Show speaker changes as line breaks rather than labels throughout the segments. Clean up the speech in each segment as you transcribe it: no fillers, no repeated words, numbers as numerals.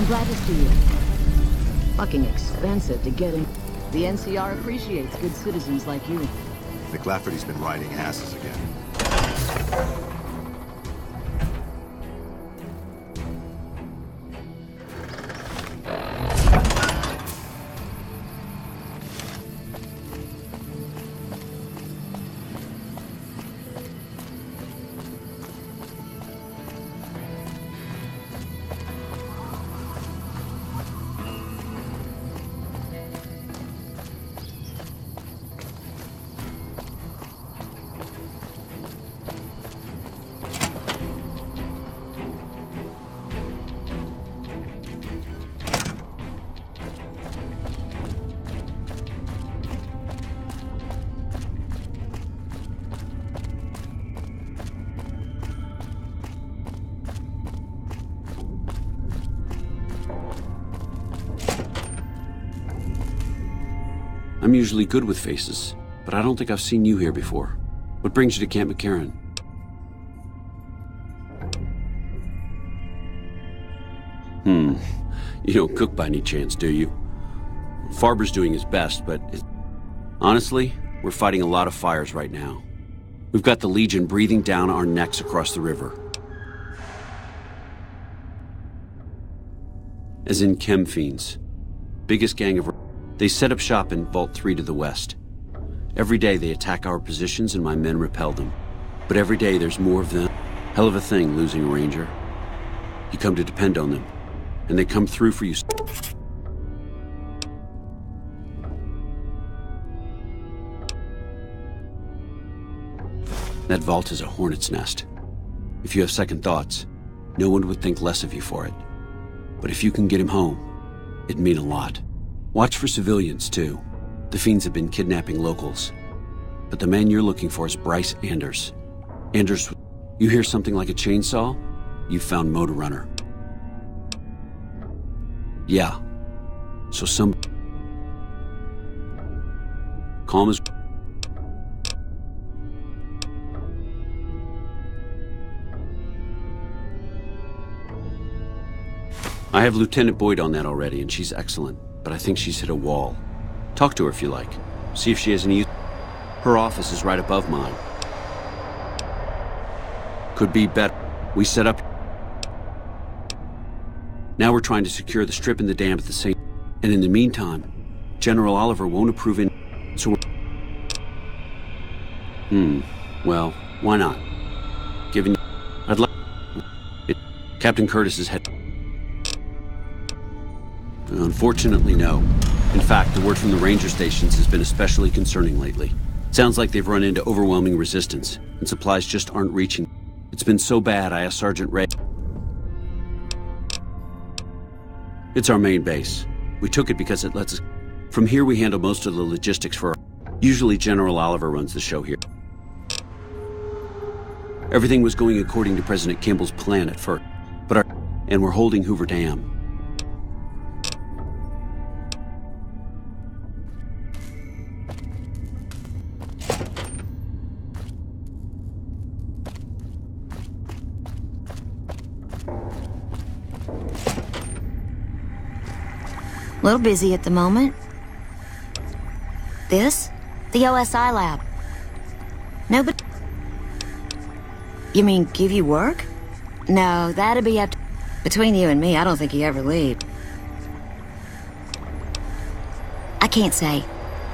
glad to see you. Fucking expensive to get in. The NCR appreciates good citizens like you.
McLafferty's been riding asses again.
I'm usually good with faces, but I don't think I've seen you here before. What brings you to Camp McCarran? You don't cook by any chance, do you? Farber's doing his best, but honestly, we're fighting a lot of fires right now. We've got the Legion breathing down our necks across the river. As in chem fiends. Biggest gang of... They set up shop in Vault 3 to the west. Every day they attack our positions and my men repel them. But every day there's more of them. Hell of a thing, losing a ranger. You come to depend on them. And they come through for you. That vault is a hornet's nest. If you have second thoughts, no one would think less of you for it. But if you can get him home, it'd mean a lot. Watch for civilians, too. The fiends have been kidnapping locals. But the man you're looking for is Bryce Anders. Anders, you hear something like a chainsaw? You've found Motor Runner. Yeah. So calm as... I have Lieutenant Boyd on that already, and she's excellent. But I think she's hit a wall. Talk to her if you like. See if she has any use. Her office is right above mine. Could be better. We set up... Now we're trying to secure the strip and the dam at the same... And in the meantime, General Oliver won't approve in... So we're... Well, why not? Given... I'd like... Captain Curtis's head... Unfortunately, no. In fact, the word from the ranger stations has been especially concerning lately. Sounds like they've run into overwhelming resistance, and supplies just aren't reaching. It's been so bad, I asked Sergeant Ray. It's our main base. We took it because it lets us... From here, we handle most of the logistics for... Usually, General Oliver runs the show here. Everything was going according to President Kimball's plan at first, but and we're holding Hoover Dam.
A little busy at the moment. This? The OSI lab. No, but... You mean give you work? No, that'd be up to... Between you and me, I don't think he ever leave. I can't say.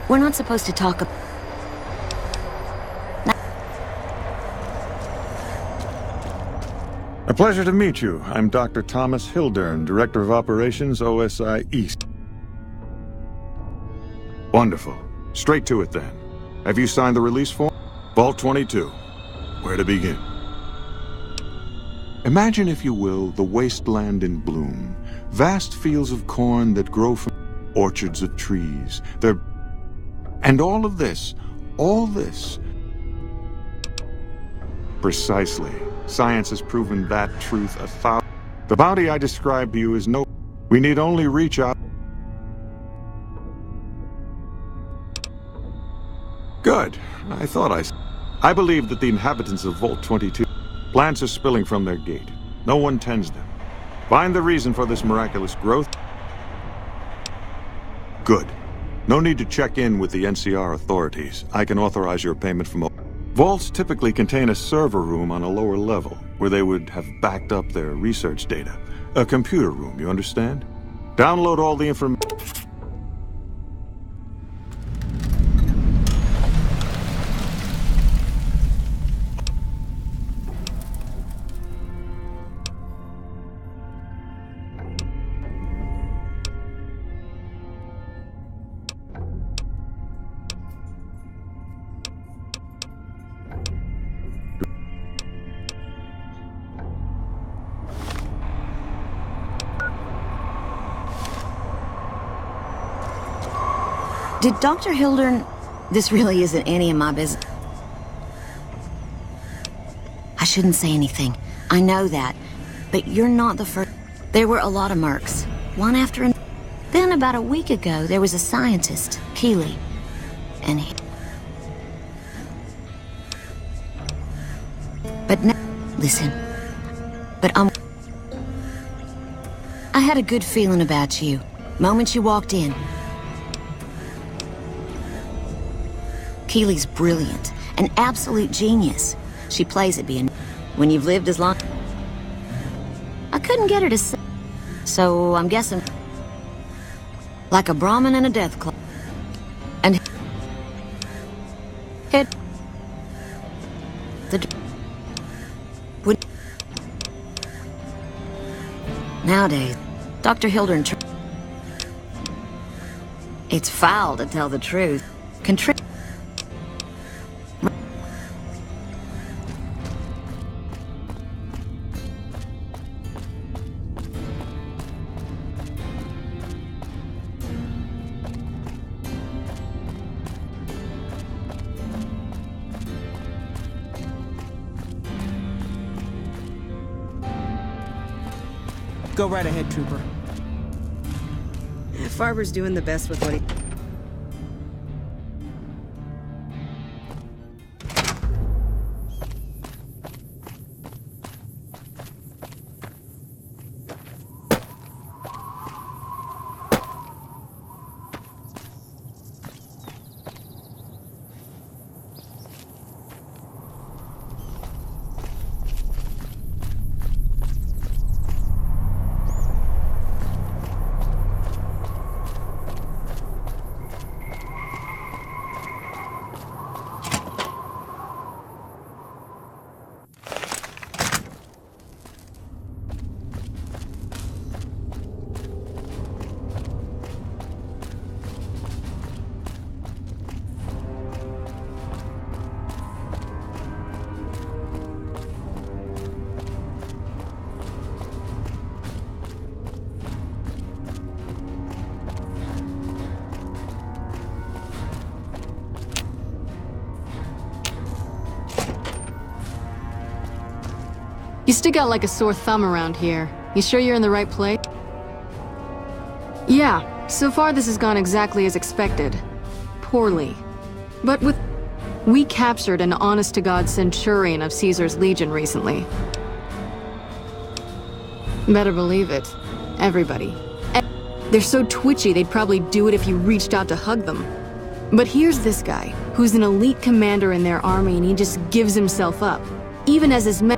We're not supposed to talk about...
A pleasure to meet you. I'm Dr. Thomas Hildern, Director of Operations, OSI East. Wonderful. Straight to it then. Have you signed the release form? Vault 22. Where to begin? Imagine, if you will, the wasteland in bloom. Vast fields of corn that grow from orchards of trees. And all this... Precisely. Science has proven that truth 1,000... The bounty I described to you is no... We need only reach out... Good. I believe that the inhabitants of Vault 22... Plants are spilling from their gate. No one tends them. Find the reason for this miraculous growth. Good. No need to check in with the NCR authorities. I can authorize your payment from... Vaults typically contain a server room on a lower level, where they would have backed up their research data. A computer room, you understand? Download all the information...
Did Dr. Hildern... This really isn't any of my business. I shouldn't say anything. I know that. But you're not the first... There were a lot of mercs. One after another. Then about a week ago, there was a scientist, Keeley. And he... But now... Listen. But I had a good feeling about you. Moment you walked in. Keeley's brilliant, an absolute genius. She plays at being... When you've lived as long... I couldn't get her to say... So I'm guessing... Like a Brahmin in a death club. And... Hit... The... Would... Nowadays, Dr. Hildern... It's foul to tell the truth.
Go right ahead, Trooper.
Farber's doing the best with what he...
You stick out like a sore thumb around here. You sure you're in the right place? Yeah, so far this has gone exactly as expected. Poorly. But we captured an honest-to-God centurion of Caesar's Legion recently. Better believe it. Everybody. They're so twitchy they'd probably do it if you reached out to hug them. But here's this guy, who's an elite commander in their army and he just gives himself up. Even as his men...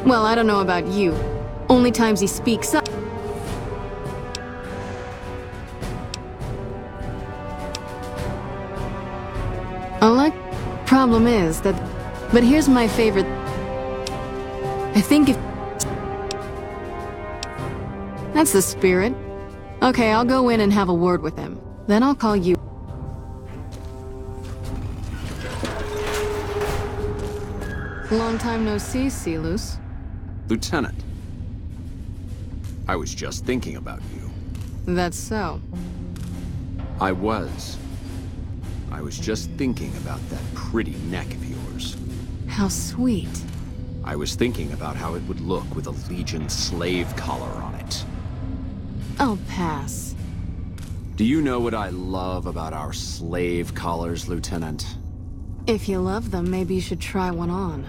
Well, I don't know about you. Only times he speaks up. Problem is that... But here's my favorite... I think if... That's the spirit. Okay, I'll go in and have a word with him. Then I'll call you. Long time no see, Silus.
Lieutenant. I was just thinking about you.
That's so.
I was just thinking about that pretty neck of yours.
How sweet.
I was thinking about how it would look with a Legion slave collar on it.
I'll pass.
Do you know what I love about our slave collars, Lieutenant?
If you love them, maybe you should try one on.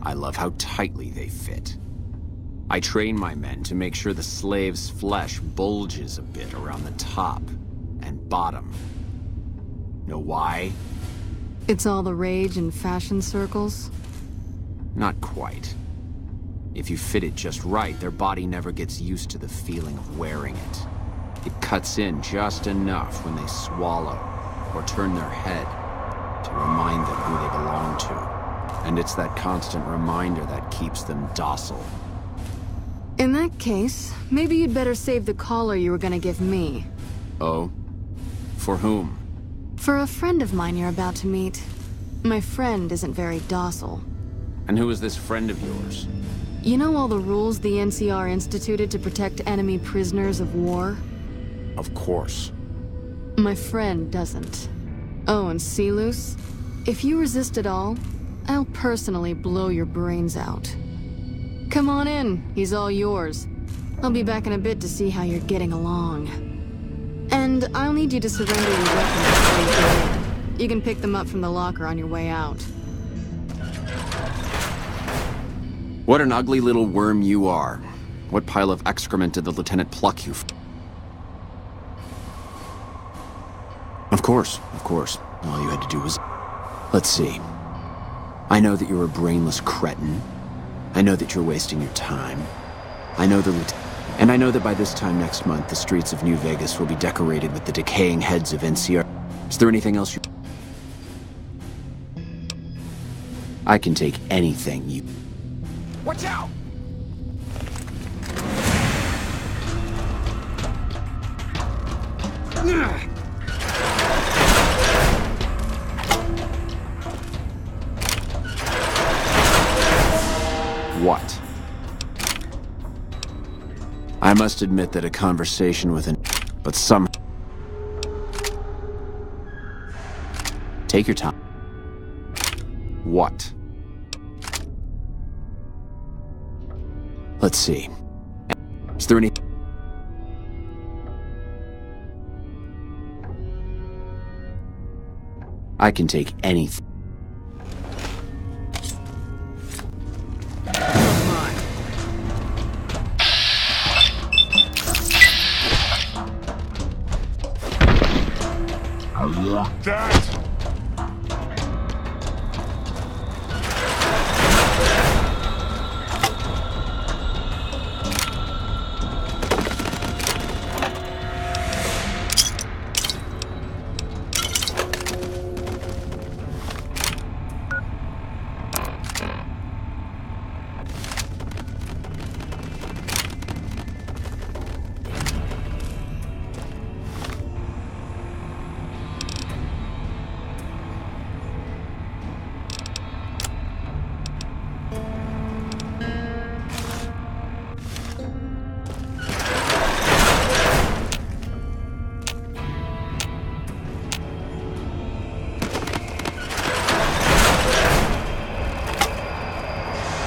I love how tightly they fit. I train my men to make sure the slave's flesh bulges a bit around the top and bottom. Know why?
It's all the rage in fashion circles?
Not quite. If you fit it just right, their body never gets used to the feeling of wearing it. It cuts in just enough when they swallow or turn their head to remind them who they belong to. And it's that constant reminder that keeps them docile.
In that case, maybe you'd better save the collar you were gonna give me.
Oh? For whom?
For a friend of mine you're about to meet. My friend isn't very docile.
And who is this friend of yours?
You know all the rules the NCR instituted to protect enemy prisoners of war?
Of course.
My friend doesn't. Oh, and Silus? If you resist at all, I'll personally blow your brains out. Come on in, he's all yours. I'll be back in a bit to see how you're getting along. And I'll need you to surrender your weapons before you go in. You can pick them up from the locker on your way out.
What an ugly little worm you are. What pile of excrement did the lieutenant pluck you from? Of course. All you had to do was... Let's see. I know that you're a brainless cretin. I know that you're wasting your time. I know and I know that by this time next month, the streets of New Vegas will be decorated with the decaying heads of NCR. Is there anything else you... I can take anything you... Watch out! What? I must admit that a conversation with an... But some... Take your time. What? Let's see. Is there any... I can take anything.
That!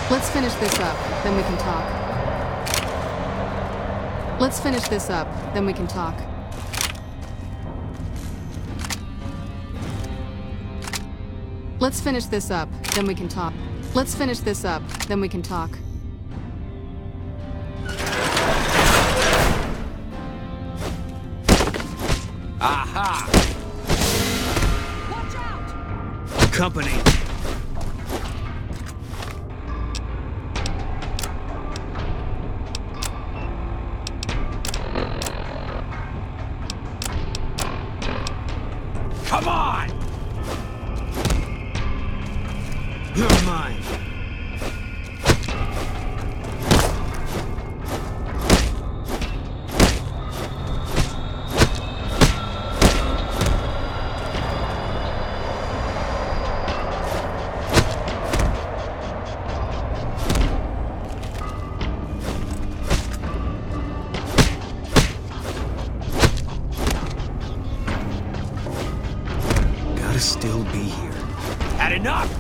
Let's finish this up, then we can talk. Let's finish this up, then we can talk. Let's finish this up, then we can talk. Let's finish this up, then we can talk.
Aha!
Watch out!
Company. Come on! You're mine. Gotta still be here. Had enough!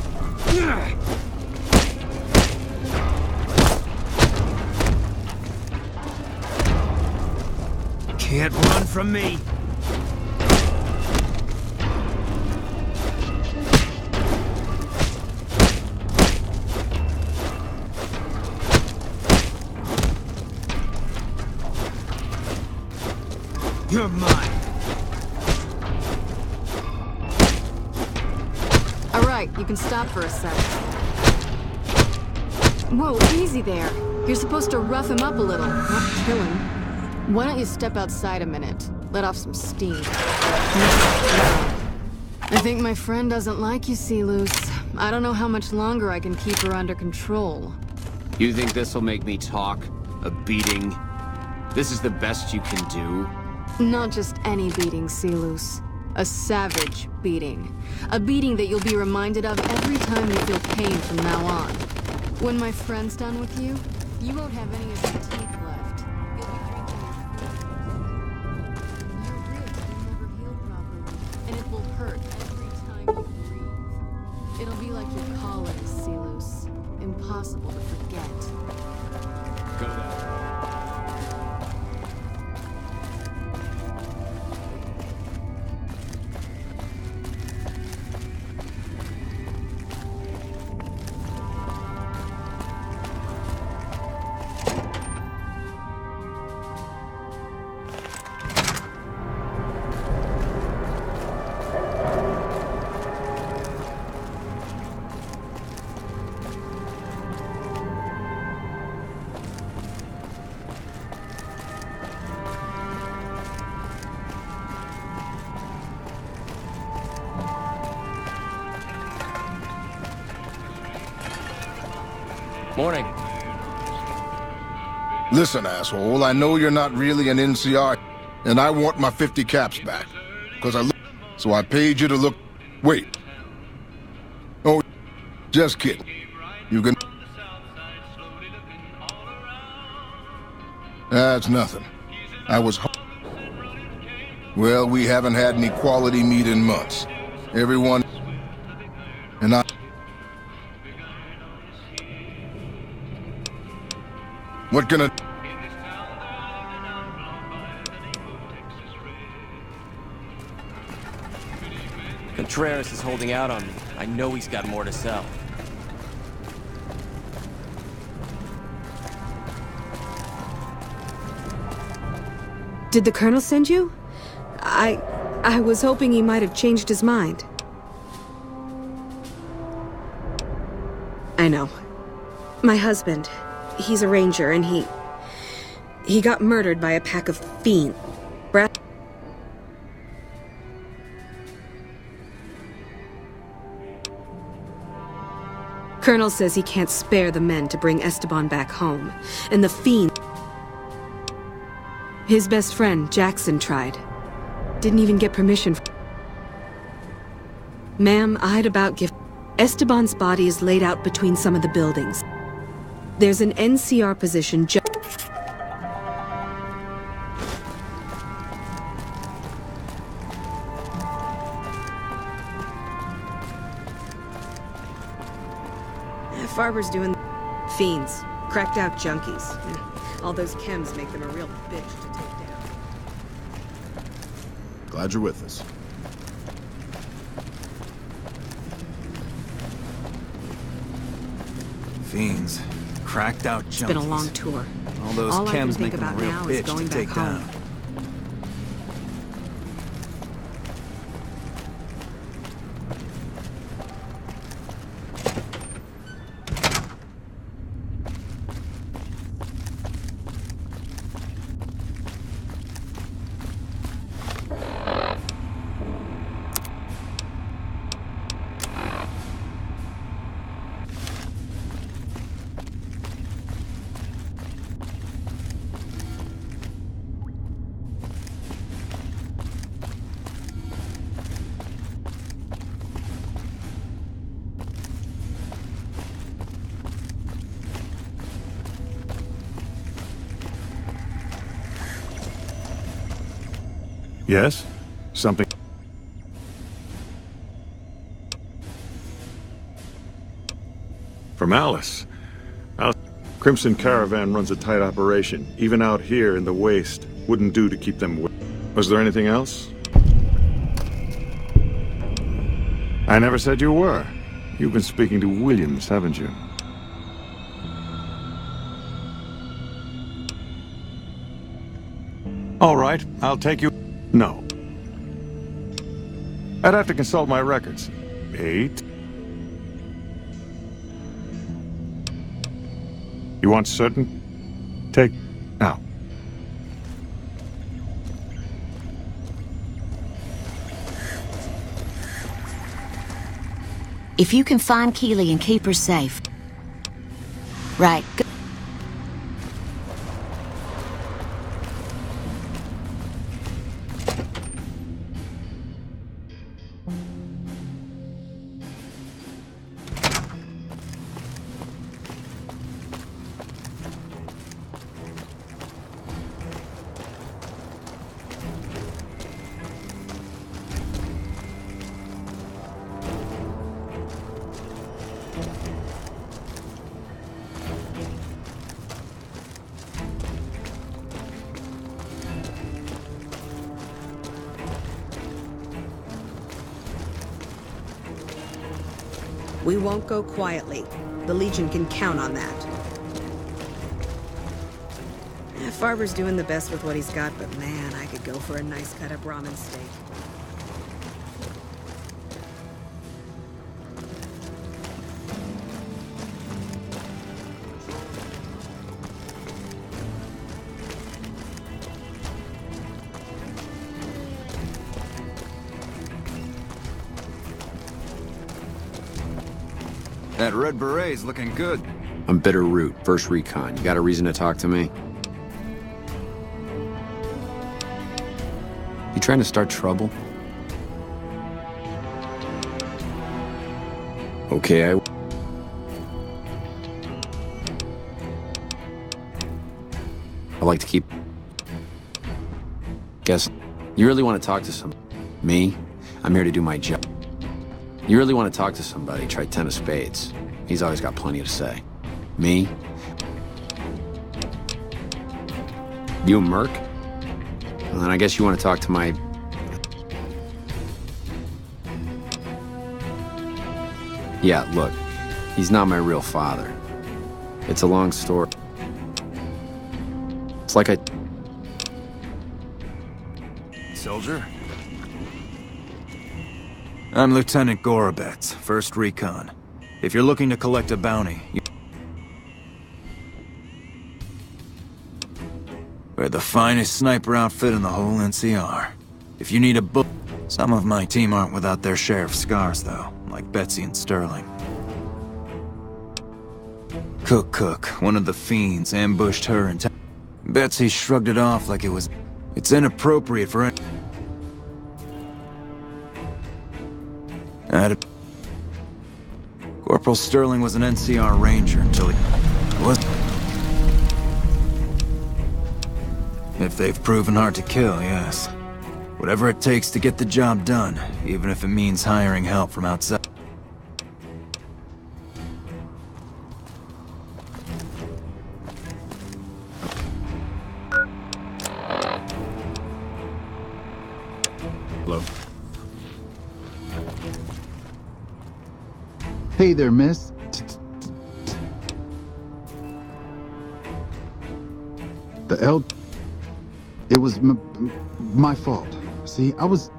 Can't run from me. You're mine.
Alright, you can stop for a sec. Whoa, easy there. You're supposed to rough him up a little, not kill him. Why don't you step outside a minute? Let off some steam. I think my friend doesn't like you, Sea-Loose. I don't know how much longer I can keep her under control.
You think this'll make me talk? A beating? This is the best you can do?
Not just any beating, Sea-Loose. A savage beating. A beating that you'll be reminded of every time you feel pain from now on. When my friend's done with you, you won't have any of your teeth left. You'll be drinking your ribs will never heal properly, and it will hurt every time you breathe. It'll be like your calling, Sea-Loose. Impossible to forget.
Go down.
Morning.
Listen, asshole, I know you're not really an NCR, and I want my 50 caps back. So I paid you to look... Wait. Oh, just kidding. You can... That's nothing. I was... Well, we haven't had any quality meat in months. Everyone... And I... What can I...
Contreras is holding out on me. I know he's got more to sell.
Did the Colonel send you? I was hoping he might have changed his mind. I know. My husband, he's a ranger, and he got murdered by a pack of fiends. Colonel says he can't spare the men to bring Esteban back home, and the fiend... His best friend, Jackson, tried. Didn't even get permission. Ma'am, I'd about give... Esteban's body is laid out between some of the buildings. There's an NCR position just... Farber's doing... Fiends. Cracked out junkies. All those chems make them a real bitch to take down.
Glad you're with us.
Fiends. Cracked out junkies.
It's been a long tour.
All those
All I can
chems
think
make them a
about
real
now is
bitch
going
to take
back home.
down.
Yes? Something... From Alice. Crimson Caravan runs a tight operation. Even out here in the waste, wouldn't do to keep them away. Was there anything else? I never said you were. You've been speaking to Williams, haven't you? All right, I'll take you... No. I'd have to consult my records. 8. You want certain? Take... Now.
If you can find Keeley and keep her safe. Right.
We won't go quietly. The Legion can count on that. Farber's doing the best with what he's got, but man, I could go for a nice cut-up ramen steak.
That red beret's looking good.
I'm Bitter Root, First Recon. You got a reason to talk to me? You trying to start trouble? Okay, I like to keep... Guess... You really want to talk to some... Me? I'm here to do my job. You really want to talk to somebody, try 10 of spades. He's always got plenty to say. Me? You a merc? Well, then I guess you want to talk to my... Yeah, look. He's not my real father. It's a long story. It's like
Soldier? I'm Lieutenant Gorobets, 1st Recon. If you're looking to collect a bounty, we're the finest sniper outfit in the whole NCR. If you need a book, some of my team aren't without their share of scars, though, like Betsy and Sterling. Cook, one of the fiends, ambushed her and Betsy shrugged it off like it's inappropriate for any... Corporal Sterling was an NCR Ranger until he was... If they've proven hard to kill, yes. Whatever it takes to get the job done, even if it means hiring help from outside.
Hello.
Hey there, miss. It was my fault. See, I was...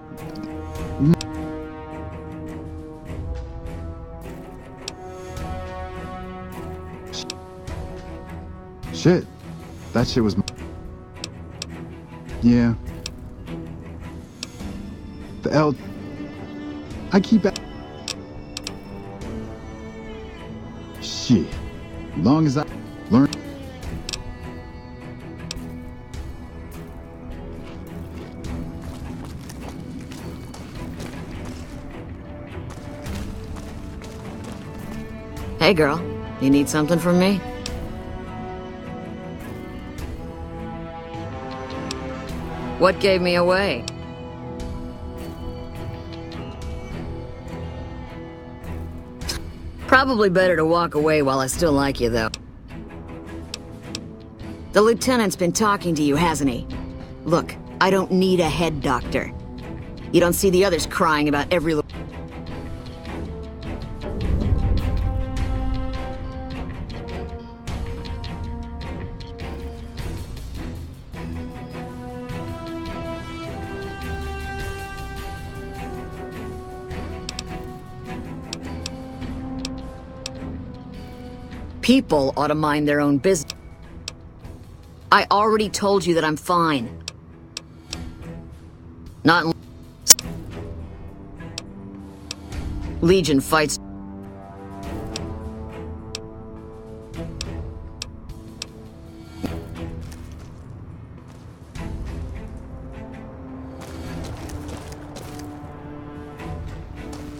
Shit. That shit was... Yeah. I keep... Shit. Long as I learn...
Hey girl, you need something from me? What gave me away? Probably better to walk away while I still like you, though. The lieutenant's been talking to you, hasn't he? Look, I don't need a head doctor. You don't see the others crying about every little... People ought to mind their own business. I already told you that I'm fine. Not in Legion fights.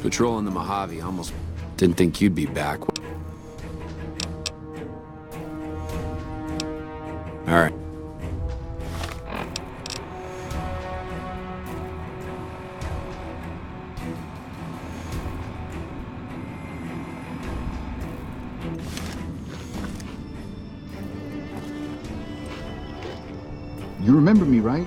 Patrolling the Mojave, almost didn't think you'd be back. All right.
You remember me, right?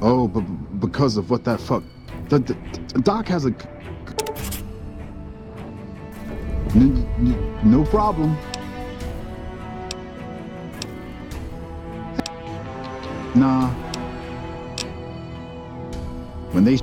Oh, but because of what that fuck... The Doc has a... No problem. Nah. When they...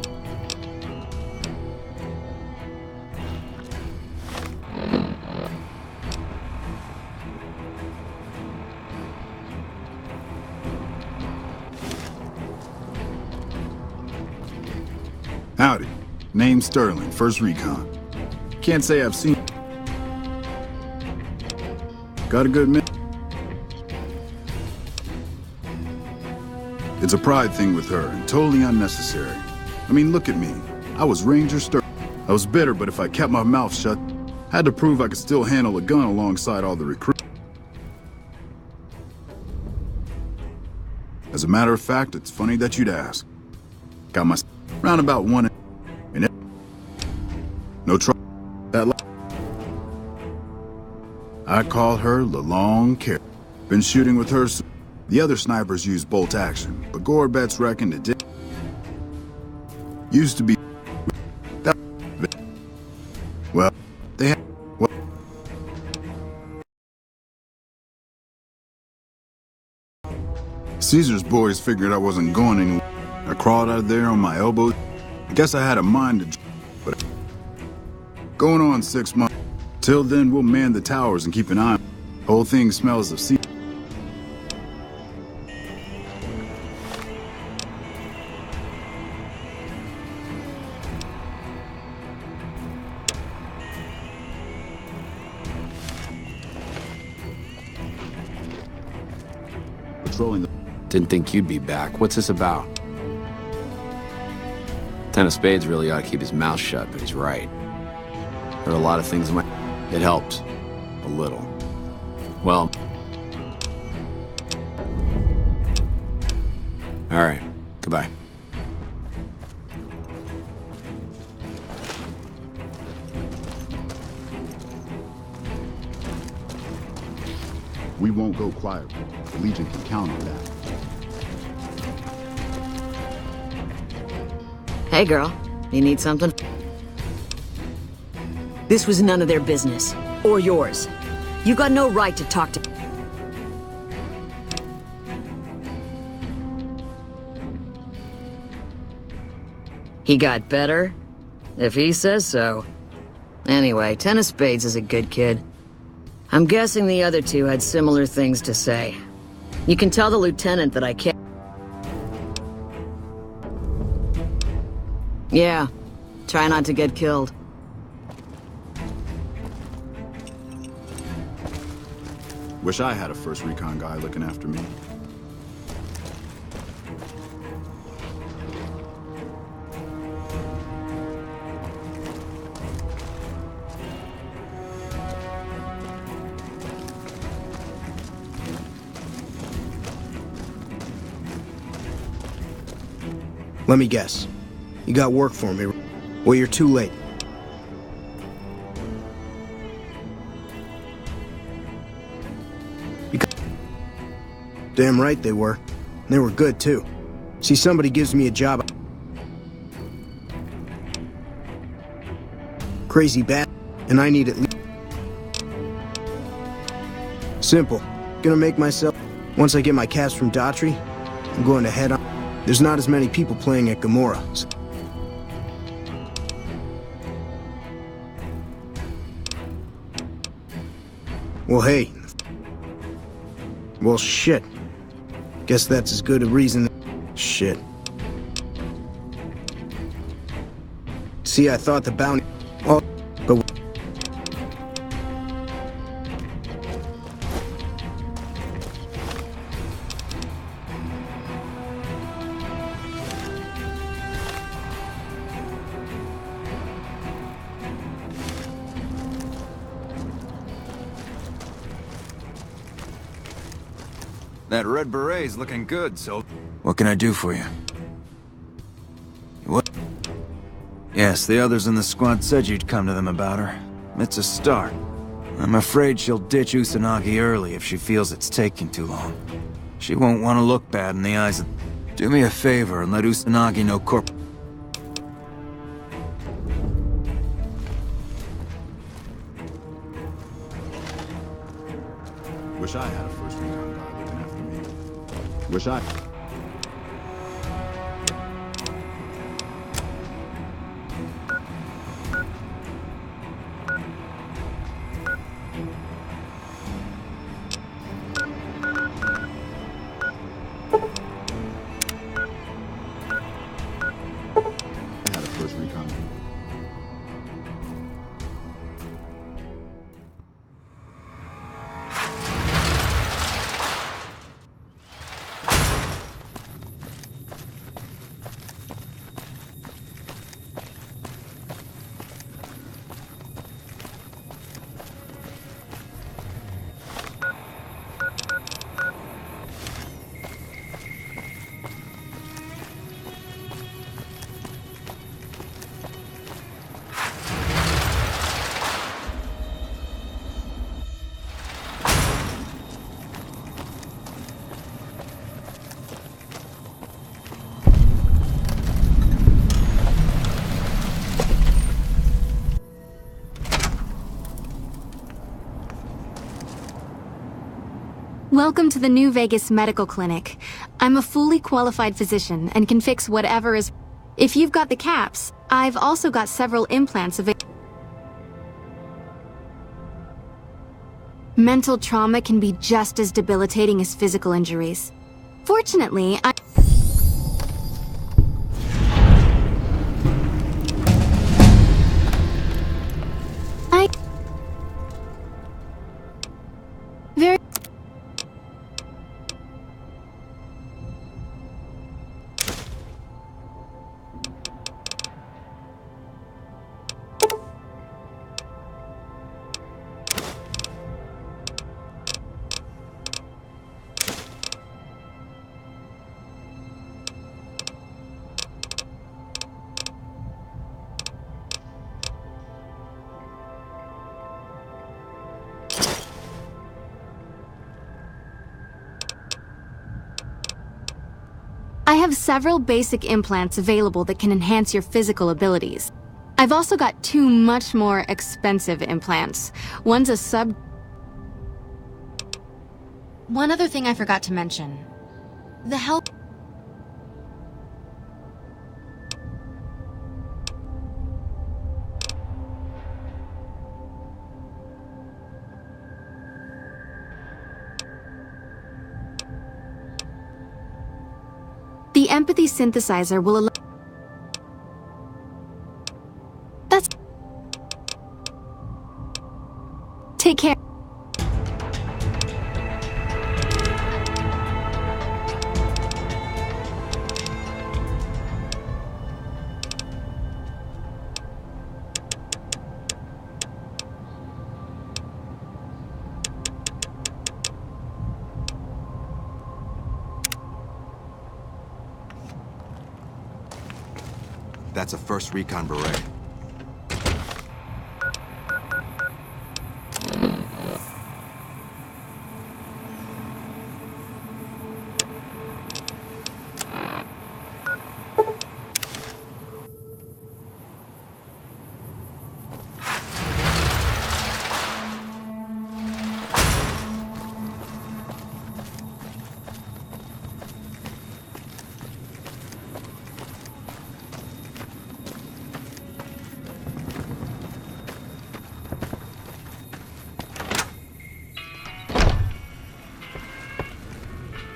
Howdy. Name's Sterling, First Recon. Can't say I've seen... Got a good minute? It's a pride thing with her, and totally unnecessary. I mean, look at me. I was Ranger Sterling. I was bitter, but if I kept my mouth shut, I had to prove I could still handle a gun alongside all the recruits. As a matter of fact, it's funny that you'd ask. Got my... round about one... and no trouble. That... I call her the Long Carry. Been shooting with her... The other snipers use bolt action, but Gorbets reckoned it did. Used to be... That... Well, they had... Well, Caesar's boys figured I wasn't going anywhere. I crawled out of there on my elbows. I guess I had a mind to... But... Going on 6 months. Till then, we'll man the towers and keep an eye on... Whole thing smells of sea... Patrolling the...
Didn't think you'd be back. What's this about? Ten of Spades really ought to keep his mouth shut, but he's right. There are a lot of things in my... It helps. A little. Well... All right. Goodbye.
We won't go quiet. The Legion can count on that.
Hey, girl. You need something? This was none of their business. Or yours. You got no right to talk to... He got better? If he says so. Anyway, Ten of Spades is a good kid. I'm guessing the other two had similar things to say. You can tell the lieutenant that I can't... Yeah. Try not to get killed.
Wish I had a First Recon guy looking after me.
Let me guess. You got work for me. Well, you're too late. Damn right they were. They were good, too. See, somebody gives me a job. Crazy bad, and I need at least... Simple. Gonna make myself... Once I get my caps from Daughtry, I'm going to head on... There's not as many people playing at Gamora. Well, hey. Well, shit. Guess that's as good a reason. Shit. See, I thought the bounty... Oh, but...
That red beret's looking good, so... What can I do for you? What? Yes, the others in the squad said you'd come to them about her. It's a start. I'm afraid she'll ditch Usanagi early if she feels it's taking too long. She won't want to look bad in the eyes of... Do me a favor and let Usanagi know
Wish I had a first recon guy looking after me. Wish I...
Welcome to the New Vegas Medical Clinic. I'm a fully qualified physician and can fix whatever is... If you've got the caps, I've also got several implants available. Mental trauma can be just as debilitating as physical injuries. Fortunately, I have several basic implants available that can enhance your physical abilities. I've also got two much more expensive implants. One's a sub... One other thing I forgot to mention. The help... The empathy synthesizer will allow... That's... Take care.
That's a first recon beret.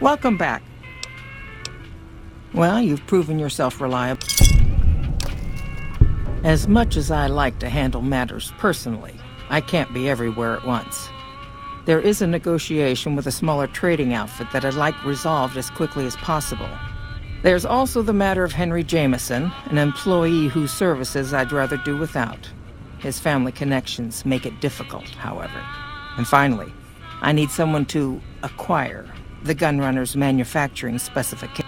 Welcome back. Well, you've proven yourself reliable. As much as I like to handle matters personally, I can't be everywhere at once. There is a negotiation with a smaller trading outfit that I'd like resolved as quickly as possible. There's also the matter of Henry Jameson, an employee whose services I'd rather do without. His family connections make it difficult, however. And finally, I need someone to acquire the Gunrunner's manufacturing specification.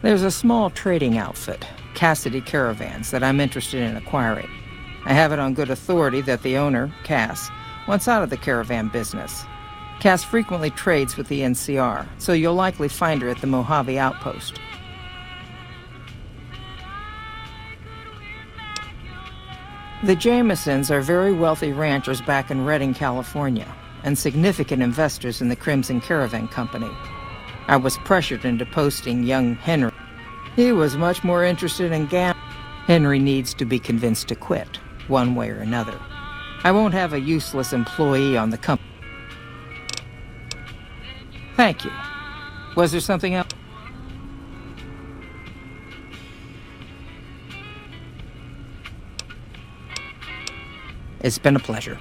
There's a small trading outfit, Cassidy Caravans, that I'm interested in acquiring. I have it on good authority that the owner, Cass, wants out of the caravan business. Cass frequently trades with the NCR, so you'll likely find her at the Mojave Outpost. The Jamesons are very wealthy ranchers back in Redding, California, and significant investors in the Crimson Caravan Company. I was pressured into posting young Henry. He was much more interested in gambling. Henry needs to be convinced to quit, one way or another. I won't have a useless employee on the company. Thank you. Was there something else? It's been a pleasure.